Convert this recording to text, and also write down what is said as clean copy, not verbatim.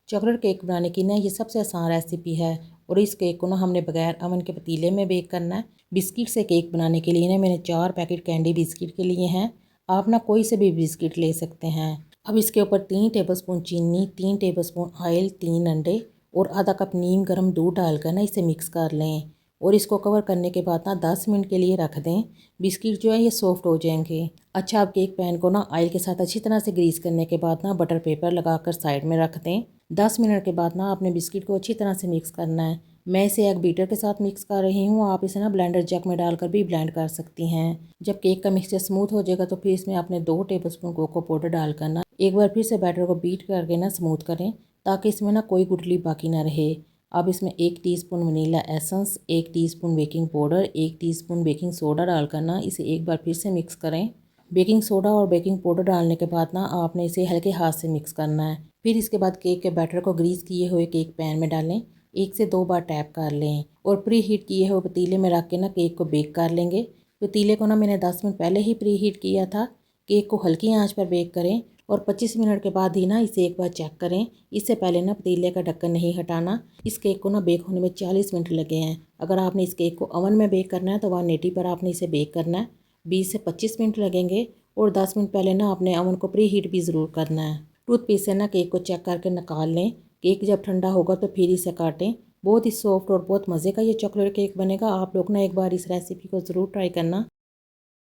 Chocolate cake बनाने की ना ये सबसे आसान रेसिपी है और इस केक को ना हमने बगैर अवन के पतीले में बेक करना है। बिस्किट से केक बनाने के लिए ना मैंने 4 पैकेट कैंडी बिस्किट के लिए हैं। आप ना कोई से भी बिस्किट ले सकते हैं। अब इसके ऊपर 3 टेबलस्पून चीनी, 3 टेबलस्पून ऑयल, 3 अंडे और आधा कप नीम गर्म दूध डालकर ना इसे मिक्स कर लें और इसको कवर करने के बाद ना 10 मिनट के लिए रख दें। बिस्किट जो है ये सॉफ्ट हो जाएंगे। अच्छा, आप केक पैन को ना ऑयल के साथ अच्छी तरह से ग्रीस करने के बाद ना बटर पेपर लगाकर साइड में रख दें। 10 मिनट के बाद ना आपने बिस्किट को अच्छी तरह से मिक्स करना है। मैं इसे एक बीटर के साथ मिक्स कर रही हूँ। आप इसे ना ब्लेंडर जग में डालकर भी ब्लेंड कर सकती हैं। जब केक का मिक्सचर स्मूथ हो जाएगा तो फिर इसमें आपने 2 टेबलस्पून कोको पाउडर डालकर ना एक बार फिर से बैटर को बीट करके ना स्मूथ करें ताकि इसमें ना कोई गुठली बाकी ना रहे। अब इसमें 1 teaspoon vanilla essence, 1 teaspoon baking powder, 1 teaspoon baking soda डालकर ना इसे एक बार फिर से मिक्स करें। बेकिंग सोडा और बेकिंग पाउडर डालने के बाद ना आपने इसे हल्के हाथ से मिक्स करना है। फिर इसके बाद केक के बैटर को ग्रीस किए हुए केक पैन में डालें, 1 से 2 बार टैप कर लें और प्री हीट किए हुए पतीले में रख के ना केक को बेक कर लेंगे। पतीले को ना मैंने 10 मिनट पहले ही प्री हीट किया था। केक को हल्की आंच पर बेक करें और 25 मिनट के बाद ही ना इसे एक बार चेक करें। इससे पहले ना पतीले का ढक्कन नहीं हटाना। इस केक को ना बेक होने में 40 मिनट लगे हैं। अगर आपने इस केक को ओवन में बेक करना है तो 180 पर आपने इसे बेक करना है। 20 से 25 मिनट लगेंगे और 10 मिनट पहले ना आपने ओवन को प्री हीट भी ज़रूर करना है। टूथपिक से ना केक को चेक करके निकाल लें। केक जब ठंडा होगा तो फिर इसे काटें। बहुत ही सॉफ्ट और बहुत मज़े का ये चॉकलेट केक बनेगा। आप लोग ना एक बार इस रेसिपी को ज़रूर ट्राई करना।